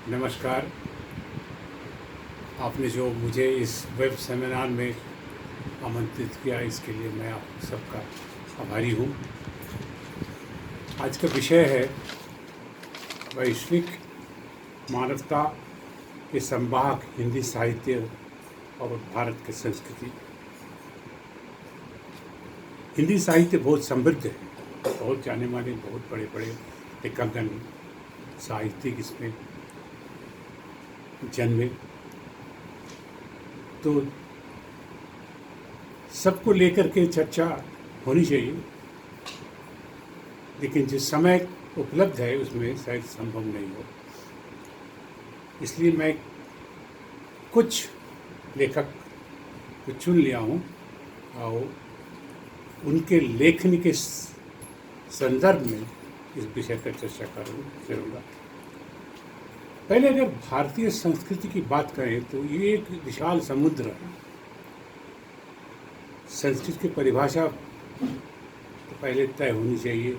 नमस्कार। आपने जो मुझे इस वेब सेमिनार में आमंत्रित किया, इसके लिए मैं आप सबका आभारी हूँ। आज का विषय है वैश्विक मानवता के संवाहक हिंदी साहित्य और भारत की संस्कृति। हिंदी साहित्य बहुत समृद्ध है, बहुत जाने माने, बहुत बड़े बड़े लेखकगण, साहित्यिक इसमें जन्मे। तो सबको लेकर के चर्चा होनी चाहिए, लेकिन जिस समय उपलब्ध है उसमें शायद संभव नहीं हो। इसलिए मैं कुछ लेखक को चुन लिया हूँ और उनके लेखन के संदर्भ में इस विषय पर चर्चा करूँगा। पहले अगर भारतीय संस्कृति की बात करें तो ये एक विशाल समुद्र है। संस्कृत की परिभाषा तो पहले तय होनी चाहिए,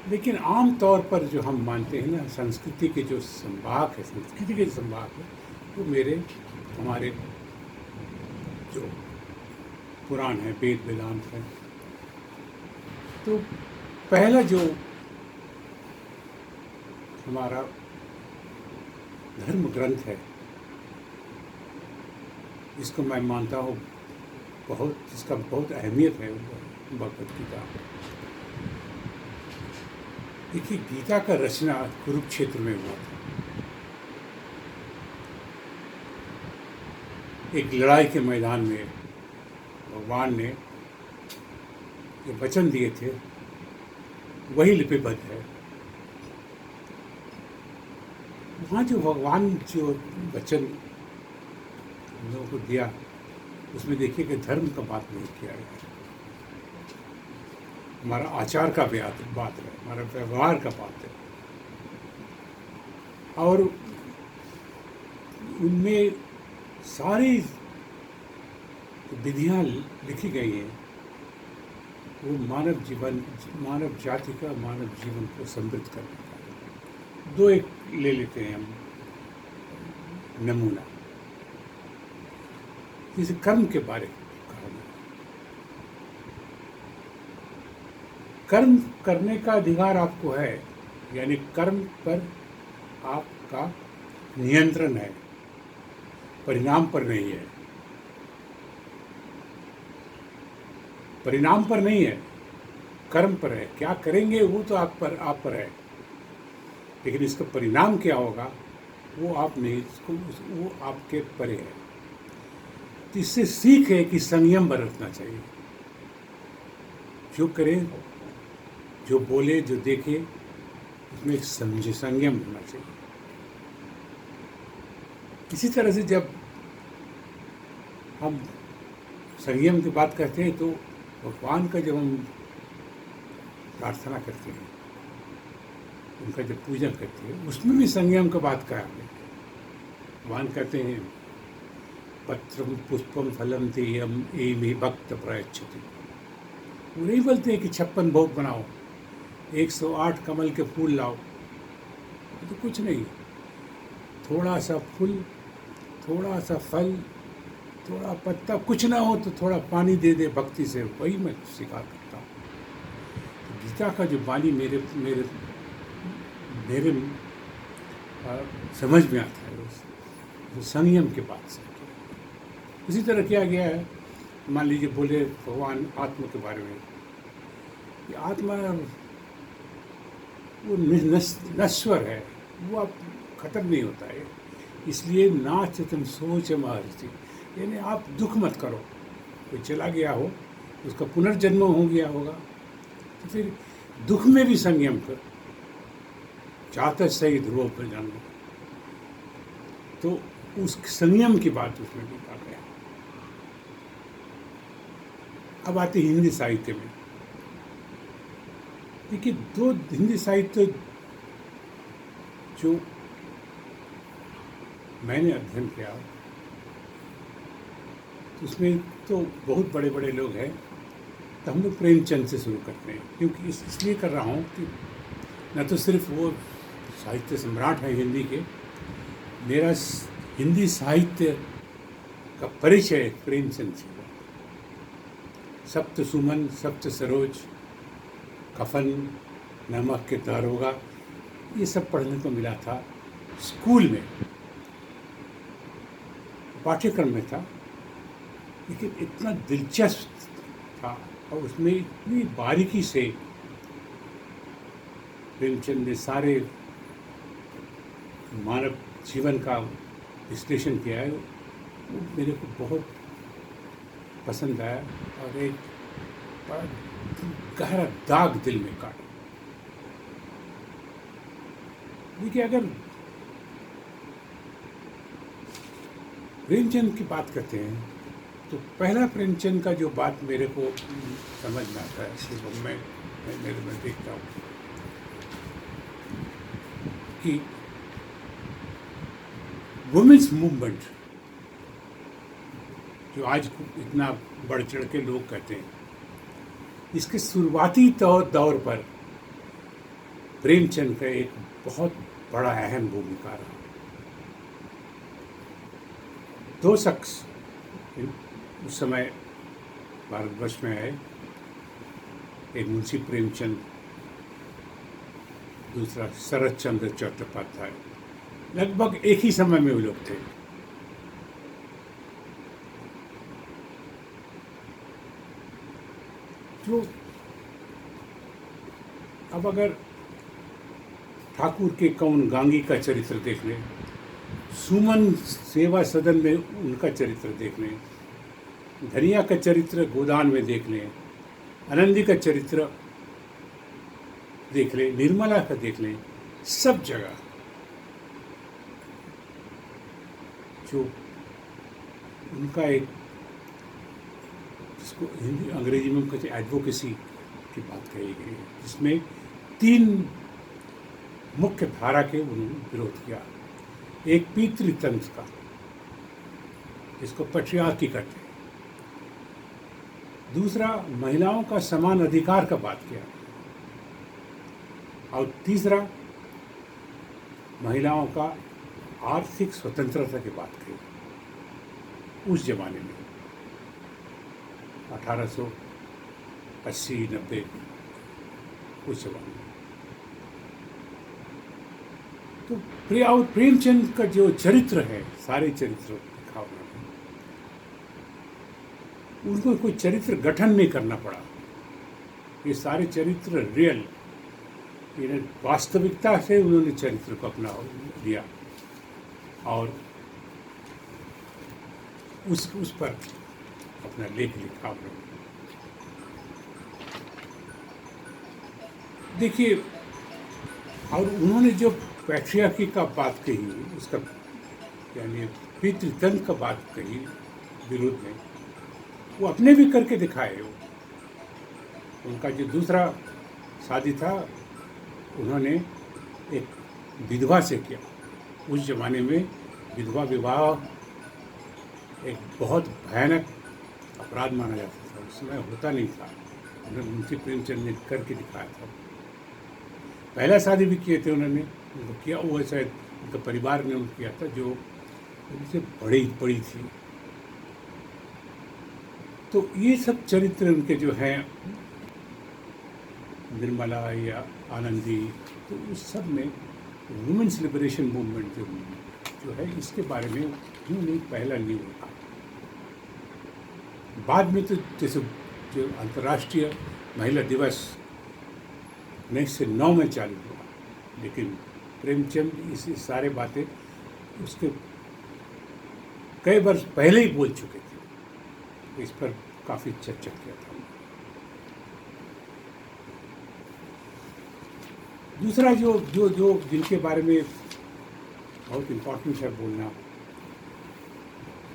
लेकिन आम तौर पर जो हम मानते हैं ना, संस्कृति के जो संवाहक है, संस्कृति के संवाहक है, वो हमारे जो पुराण है, वेद वेदांत है। तो पहला जो हमारा धर्म ग्रंथ है, इसको मैं मानता हूँ इसका बहुत अहमियत है, भगवद गीता। देखिए, गीता का रचना कुरुक्षेत्र में हुआ था। एक लड़ाई के मैदान में भगवान ने जो वचन दिए थे वही लिपिबद्ध है। वहाँ जो भगवान जो वचन हम लोगों को दिया, उसमें देखिए कि धर्म का बात नहीं किया गया, हमारा आचार का बात है, हमारा व्यवहार का बात है। और उनमें सारी विधियाँ लिखी गई हैं, वो मानव जाति का, मानव जीवन को समृद्ध करने का। दो एक ले लेते हैं हम नमूना। जैसे कर्म के बारे में कहा गया, कर्म करने का अधिकार आपको है, यानी कर्म पर आपका नियंत्रण है, परिणाम पर नहीं है। परिणाम पर नहीं है, कर्म पर है। क्या करेंगे वो तो आप पर है, लेकिन इसका परिणाम क्या होगा वो आप नहीं, वो आपके परे है। तो इससे सीख है कि संयम बरतना चाहिए। जो करे, जो बोले, जो देखे, उसमें एक संयम होना चाहिए। इसी तरह से जब हम संयम की बात करते हैं तो भगवान का जब हम प्रार्थना करते हैं, उनका जब पूजन करते हैं, उसमें भी संयम का बात कहा है। भगवान कहते हैं पत्रम पुष्पम फलम तेयम एमि भक्त प्रयच्छति। वो नहीं बोलते हैं कि 56 भोग बनाओ, 108 कमल के फूल लाओ, तो कुछ नहीं। थोड़ा सा फूल, थोड़ा सा फल, थोड़ा पत्ता, कुछ ना हो तो थोड़ा पानी दे दे भक्ति से, वही मैं स्वीकार करता हूँ। तो गीता का जो वाणी मेरे समझ में आता है, वो संयम के बात से। उसी तरह किया गया है। मान लीजिए बोले भगवान आत्मा के बारे में, कि आत्मा वो नश्वर है, वो अब खत्म नहीं होता है। इसलिए नाच तुम सोच महर्षि, यानी आप दुख मत करो। कोई चला गया हो, उसका पुनर्जन्म हो गया होगा, तो फिर दुख में भी संयम कर, चाहता सही ध्रुव पर जानो। तो उस संयम की बात उसमें भी कहा गया। अब आते हिंदी साहित्य में। देखिए, दो हिंदी साहित्य जो मैंने अध्ययन किया, उसमें तो बहुत बड़े बड़े लोग हैं। तो हम लोग प्रेमचंद से शुरू करते हैं, क्योंकि इसलिए कर रहा हूँ कि न तो सिर्फ वो साहित्य सम्राट हैं हिंदी के। मेरा हिंदी साहित्य का परिचय प्रेमचंद से हुआ। सप्त सुमन, सप्त सरोज, कफन, नमक के दारोगा, ये सब पढ़ने को मिला था स्कूल में, पाठ्यक्रम में था, लेकिन इतना दिलचस्प था और उसमें इतनी बारीकी से प्रेमचंद ने सारे मानव जीवन का विश्लेषण किया है। वो मेरे को बहुत पसंद आया और एक बड़ा गहरा दाग दिल में काटा। देखिए, अगर प्रेमचंद की बात करते हैं तो पहला प्रेमचंद का जो बात मेरे को समझ में आता है, इसलिए मैं मेरे में देखता हूँ कि वुमेन्स मूवमेंट जो आज इतना बढ़ चढ़ के लोग कहते हैं, इसके शुरुआती दौर पर प्रेमचंद का एक बहुत बड़ा अहम भूमिका रहा। दो शख्स उस समय भारतवर्ष में आए, एक मुंशी प्रेमचंद, दूसरा शरत चंद्र चट्टोपाध्याय। लगभग एक ही समय में वो लोग थे। जो अब अगर ठाकुर के कौन गांगी का चरित्र देख लें, सुमन सेवा सदन में उनका चरित्र देख लें, धनिया का चरित्र गोदान में देख लें, आनंदी का चरित्र देख लें, निर्मला का देख लें, सब जगह जो उनका एक, जिसको हिंदी अंग्रेजी में कहते हैं एडवोकेसी की बात कही गई है, जिसमें तीन मुख्य धारा के उन्होंने विरोध किया। एक पितृतंत्र का, जिसको पैट्रियार्की कहते हैं। दूसरा, महिलाओं का समान अधिकार का बात किया। और तीसरा, महिलाओं का आर्थिक स्वतंत्रता की बात की। उस जमाने में 1880-90 उस जमाने में तो प्रेमचंद का जो चरित्र है, सारे चरित्र लिखा उन्होंने, उनको कोई चरित्र गठन नहीं करना पड़ा। ये सारे चरित्र रियल, वास्तविकता से उन्होंने चरित्र को अपना लिया और उस पर अपना लेख लिखा उन्होंने। देखिए, और उन्होंने जो पैट्रियार्की का बात कही, उसका यानी पितृतंत्र का बात कही विरोध में, वो अपने भी करके दिखाए। उनका जो दूसरा शादी था, उन्होंने एक विधवा से किया। उस जमाने में विधवा विवाह एक बहुत भयानक अपराध माना जाता था, उस समय होता नहीं था। उन्होंने मुंशी प्रेमचंद ने करके दिखाया था। पहला शादी भी किए थे उन्होंने, उनको किया, वो शायद उनके परिवार ने उनको किया था, जो उनसे बड़ी थी। तो ये सब चरित्र उनके जो हैं, निर्मला या आनंदी, तो उस सब में वुमेन्स लिबरेशन मूवमेंट जो है, इसके बारे में उन्होंने पहला न्यू रखा। बाद में तो जैसे जो अंतर्राष्ट्रीय महिला दिवस 1909 में चालू हुआ, लेकिन प्रेमचंद इस सारे बातें उसके कई वर्ष पहले ही बोल चुके थे। इस पर काफ़ी चर्चा किया था। दूसरा जो जिनके बारे में बहुत इम्पोर्टेंट है बोलना,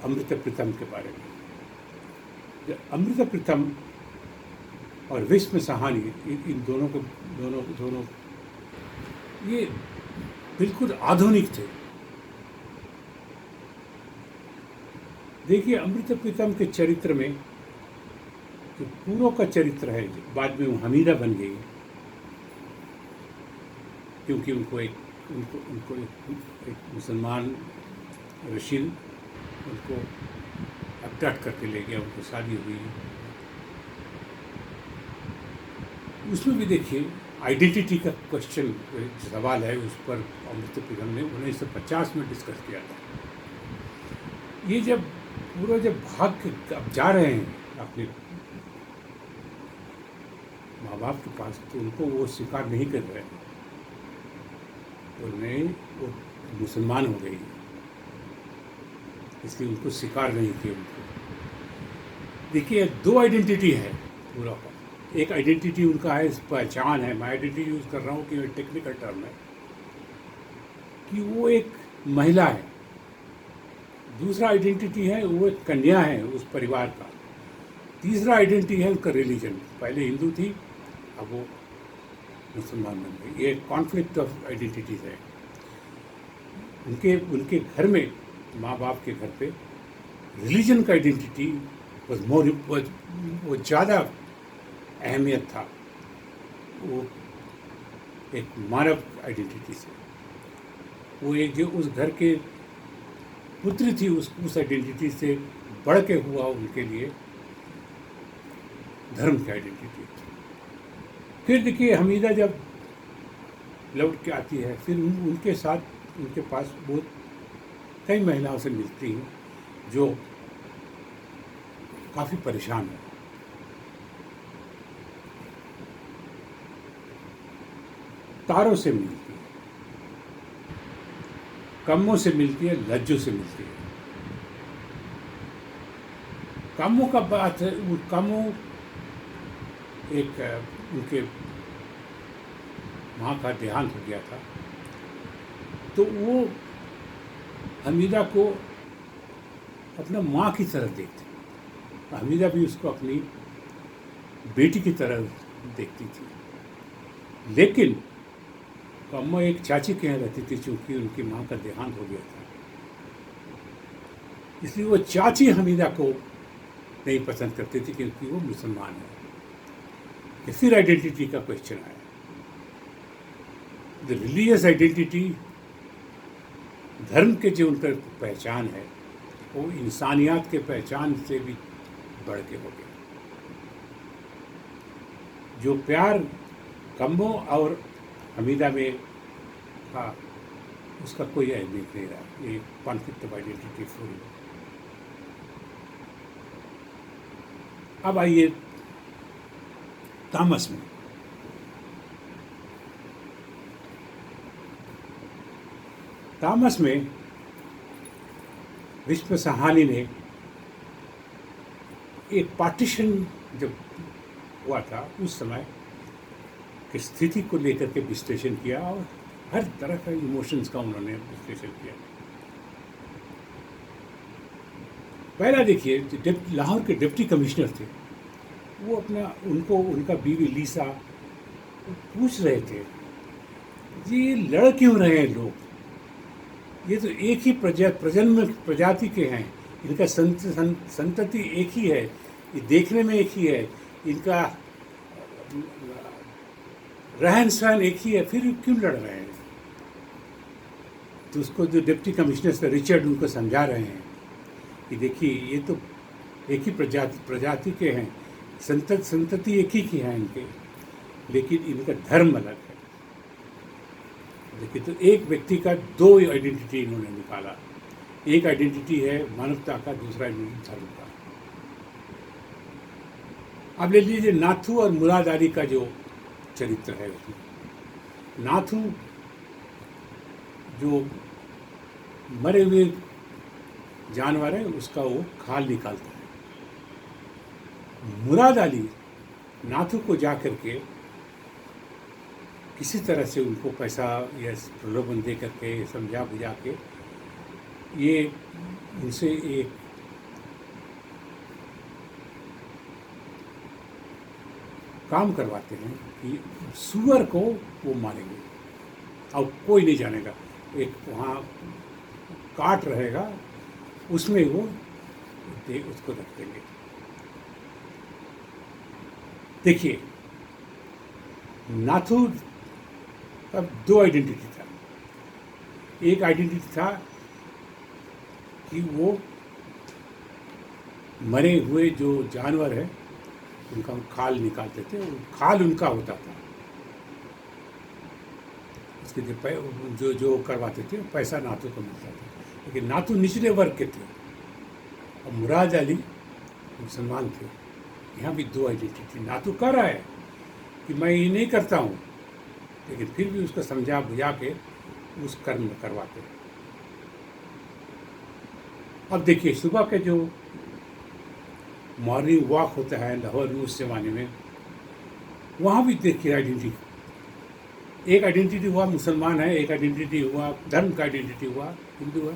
अमृता प्रीतम के बारे में। अमृता प्रीतम और विश्व साहनी, इन दोनों ये बिल्कुल आधुनिक थे। देखिए, अमृता प्रीतम के चरित्र में जो पूर्व का चरित्र है, बाद में वो हमीदा बन गई क्योंकि उनको एक उनको उनको एक मुसलमान रशीद उनको अब्डक्ट करके ले गया, उनको शादी हुई। उसमें भी देखिए आइडेंटिटी का क्वेश्चन सवाल है, उस पर अमृत प्रीतम ने 1950 में डिस्कस किया था। ये जब पूरा जब भाग के अब जा रहे हैं अपने माँ बाप के पास, तो उनको वो स्वीकार नहीं कर रहे हैं, उन्हें वो मुसलमान हो गई, इसलिए उनको स्वीकार नहीं किया उनको। देखिए दो आइडेंटिटी है पूरा का। एक आइडेंटिटी उनका है, पहचान है, मैं आइडेंटिटी यूज़ कर रहा हूँ कि टेक्निकल टर्म है, कि वो एक महिला है। दूसरा आइडेंटिटी है वो एक कन्या है उस परिवार का। तीसरा आइडेंटिटी है उसका रिलीजन, पहले हिंदू थी अब वो मुसलमान बन गई। ये कॉन्फ्लिक्ट ऑफ आइडेंटिटीज है उनके उनके घर में, माँ बाप के घर पे रिलीजन का आइडेंटिटी वॉज मोर, वो ज़्यादा अहमियत था वो एक मानव आइडेंटिटी से। वो एक जो उस घर के पुत्री थी, उस आइडेंटिटी से बढ़ के हुआ उनके लिए धर्म की आइडेंटिटी। फिर देखिए हमीदा जब लौट के आती है, फिर उनके साथ उनके पास बहुत कई महिलाओं से मिलती हैं जो काफ़ी परेशान है। तारों से मिलती है, कम्मों से मिलती है, लज्जों से मिलती है। कामों का बात है, वो कामों एक उनके माँ का देहांत हो गया था, तो वो हमीदा को अपना माँ की तरह देखती, हमीदा भी उसको अपनी बेटी की तरह देखती थी। लेकिन अम्मा एक चाची के यहाँ रहती थी, चूँकि उनकी माँ का देहांत हो गया था, इसलिए वो चाची हमीदा को नहीं पसंद करती थी क्योंकि वो मुसलमान है। फिर आइडेंटिटी का क्वेश्चन आया। द रिलीजियस आइडेंटिटी, धर्म के जो उनका पहचान है, वो इंसानियत के पहचान से भी बढ़ के हो गया। जो प्यार कम्बो और हमीदा में था, उसका कोई अहमियत नहीं रहा। ये कॉन्फ्लिक्ट ऑफ आइडेंटिटी फुल। अब आइए तामस में। तामस में विश्व सहानी ने एक पार्टीशन जब हुआ था, उस समय की स्थिति को लेकर के विश्लेषण किया और हर तरह का इमोशंस का उन्होंने विश्लेषण किया। पहला देखिए, लाहौर के डिप्टी कमिश्नर थे, वो उनका बीवी लीसा पूछ रहे थे, ये लड़ क्यों रहे हैं लोग, ये तो एक ही प्रजन्म प्रजाति के हैं, इनका संतति एक ही है, ये देखने में एक ही है, इनका रहन सहन एक ही है, फिर क्यों लड़ रहे हैं। तो उसको जो डिप्टी कमिश्नर से रिचर्ड उनको समझा रहे हैं कि देखिए ये तो एक ही प्रजाति के हैं, संतति एक ही की है इनके, लेकिन इनका धर्म अलग है। देखिए, तो एक व्यक्ति का दो आइडेंटिटी इन्होंने निकाला। एक आइडेंटिटी है मानवता का, दूसरा आइडेंटिटी धर्म का। अब ले लीजिए नाथू और मुराद अली का जो चरित्र है उसमें। नाथू जो मरे हुए जानवर है उसका वो खाल निकालता है। मुराद अली नाथू को जा करके किसी तरह से उनको पैसा या प्रलोभन दे करके समझा बुझा के ये उनसे एक काम करवाते हैं कि सूअर को वो मारेंगे और कोई नहीं जानेगा। एक वहाँ काट रहेगा, उसमें वो उसको रख देंगे। देखिए, नाथू का दो आइडेंटिटी था। एक आइडेंटिटी था कि वो मरे हुए जो जानवर है उनका हम खाल निकालते थे, खाल उनका होता था, उसके जो जो करवाते थे पैसा नातू को मिलता था। लेकिन नातू निचले वर्ग के थे और मुराद अली मुसलमान थे। यहाँ भी दो आइडेंटिटी। नातू कह रहा है कि मैं ये नहीं करता हूँ, लेकिन फिर भी उसको समझा बुझा के उस कर्म में करवाते। अब देखिए सुबह के जो मॉर्निंग वॉक होता है लाहौर में उस जमाने में, वहाँ भी देखिए आइडेंटिटी। एक आइडेंटिटी हुआ मुसलमान है, एक आइडेंटिटी हुआ धर्म का आइडेंटिटी हुआ हिंदू है,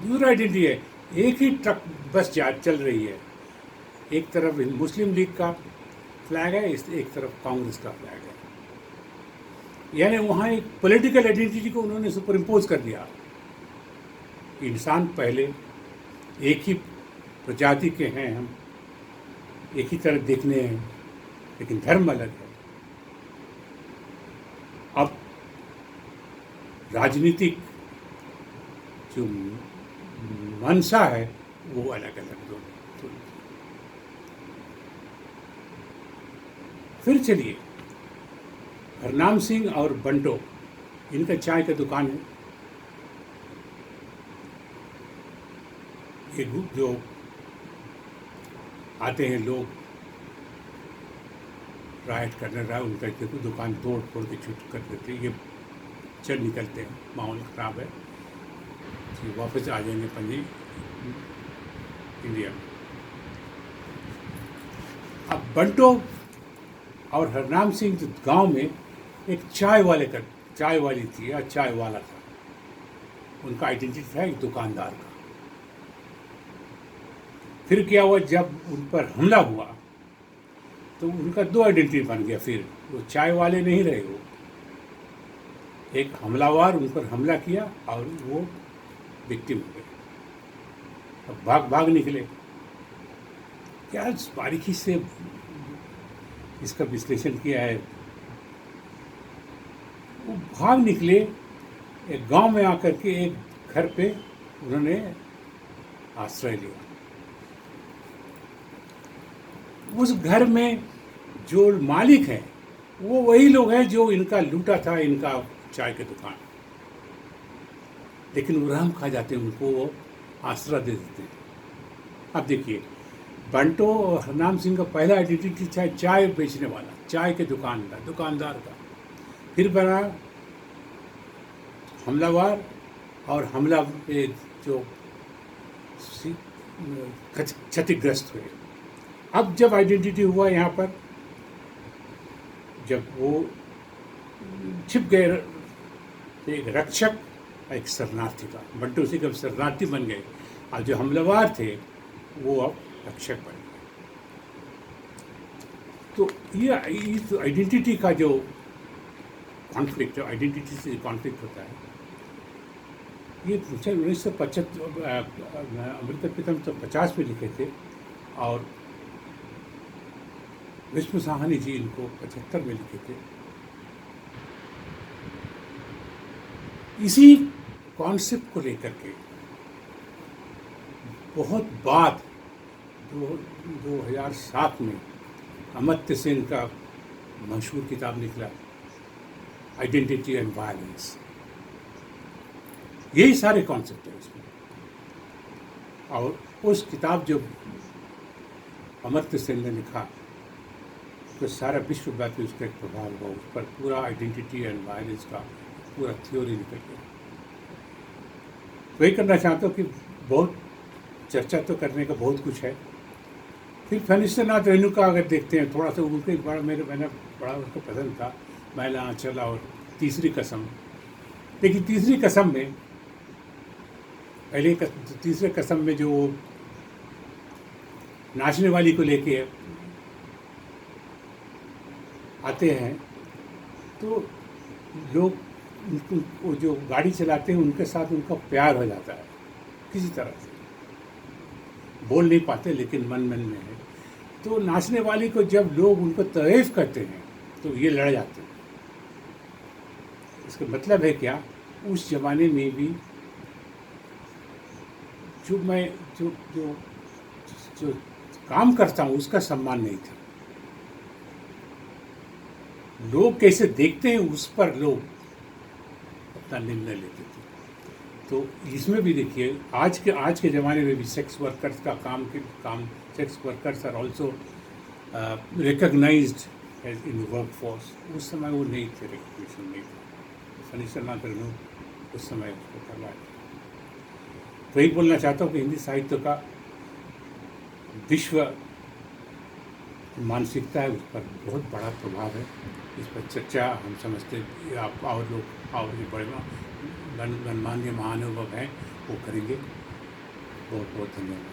दूसरा आइडेंटिटी है एक ही ट्रक बस चल रही है। एक तरफ मुस्लिम लीग का फ्लैग है, एक तरफ कांग्रेस का फ्लैग है। यानी वहाँ एक पॉलिटिकल आइडेंटिटी को उन्होंने सुपर इम्पोज कर दिया। इंसान पहले एक ही प्रजाति के हैं, हम एक ही तरह देखने हैं, लेकिन धर्म अलग है। अब राजनीतिक जो मंशा है वो अलग अलग दोनों। फिर चलिए, हरनाम सिंह और बंटो, इनका चाय का दुकान है। ये ग्रुप जो आते हैं लोग राइट करने रहा, उनका देखो दुकान तोड़ फोड़ के छुट कर देते, ये चल निकलते हैं, माहौल ख़राब है, तो वापस आ जाएंगे पंजी इंडिया में। अब बंटो और हरनाम सिंह जो गांव में एक चाय वाली थी या चाय वाला था, उनका आइडेंटिटी था एक दुकानदार का। फिर क्या हुआ, जब उन पर हमला हुआ तो उनका दो आइडेंटिटी बन गया। फिर वो चाय वाले नहीं रहे, वो एक हमलावर उन पर हमला किया और वो विक्टिम हो गए। अब भाग निकले। क्या बारीकी से इसका विश्लेषण किया है। वो भाग निकले, एक गांव में आकर के एक घर पे उन्होंने आश्रय लिया। उस घर में जो मालिक हैं वो वही लोग हैं जो इनका लूटा था, इनका चाय की दुकान। लेकिन वो रहम खा जाते हैं, उनको वो आश्रय दे देते हैं। अब देखिए, बंटो और हरनाम सिंह का पहला आइडेंटिटी था चाय बेचने वाला, चाय के दुकानदार का। फिर बना हमलावर और हमला पे जो क्षतिग्रस्त हुए। अब जब आइडेंटिटी हुआ यहाँ पर, जब वो छिप गए, एक रक्षक एक शरणार्थी का, बंटू सिंह अब शरणार्थी बन गए और जो हमलावर थे वो अब रक्षक बन गए। तो ये इस आइडेंटिटी का जो कॉन्फ्लिक्ट, जो आइडेंटिटी से कॉन्फ्लिक्ट होता है, ये 1975 अमृता प्रीतम तो 50 में लिखे थे और विष्णु साहनी जी इनको 75 में लिखे थे। इसी कॉन्सेप्ट को लेकर के बहुत बाद 2007 में अमर्त्य सेन का मशहूर किताब निकला, आइडेंटिटी एंड वायलेंस। यही सारे कॉन्सेप्ट हैं उसमें। और उस किताब जो अमर्त्य सेन ने लिखा तो सारा विश्वव्यापी उसका एक प्रभाव हुआ, उस पर पूरा आइडेंटिटी एंड वायलेंस का पूरा थ्योरी निकल गया। वही करना चाहता हूँ कि बहुत चर्चा तो करने का बहुत कुछ है। फिर फणींद्रनाथ रेणु का अगर देखते हैं थोड़ा सा, उनके मैंने बड़ा उनको पसंद था, मैला आंचल और तीसरी कसम। लेकिन तीसरी कसम में तीसरे कसम में जो नाचने वाली को लेके आते हैं तो लोग उनको जो गाड़ी चलाते हैं उनके साथ उनका प्यार हो जाता है किसी तरह से, बोल नहीं पाते लेकिन मन में है। तो नाचने वाली को जब लोग उनको तारीफ करते हैं तो ये लड़ जाते हैं। इसका मतलब है क्या उस जमाने में भी जो मैं जो जो जो काम करता हूँ उसका सम्मान नहीं था। लोग कैसे देखते हैं उस पर लोग अपना निर्णय लेते थे। तो इसमें भी देखिए आज के ज़माने में भी सेक्स वर्कर्स का काम sex workers are also recognised as in workforce. उस समय वो नहीं थे, रिकग्निशन नहीं था। फर्नीचर ना करने उस समय उसको करवाया। वही बोलना चाहता हूँ कि हिंदी साहित्य का विश्व मानसिकता है, उस पर बहुत बड़ा प्रभाव है। इस पर चर्चा हम समझते आप और लोग और भी बड़े गणमान्य महानुभाव हैं वो करेंगे। बहुत बहुत धन्यवाद।